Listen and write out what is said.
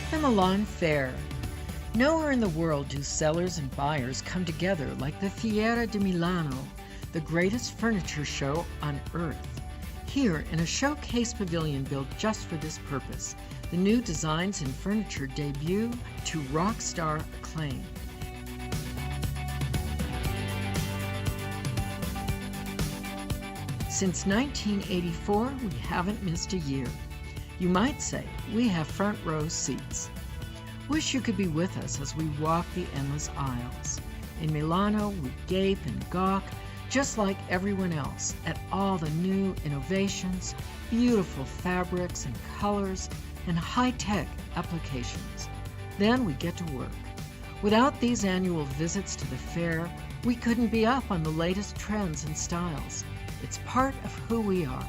The Milan Fair. Nowhere in the world do sellers and buyers come together like the Fiera di Milano, the greatest furniture show on earth. Here, in a showcase pavilion built just for this purpose, the new designs and furniture debut to rock star acclaim. Since 1984, we haven't missed a year. You might say we have front row seats. Wish you could be with us as we walk the endless aisles. In Milano, we gape and gawk, just like everyone else, at all the new innovations, beautiful fabrics and colors, and high-tech applications. Then we get to work. Without these annual visits to the fair, we couldn't be up on the latest trends and styles. It's part of who we are.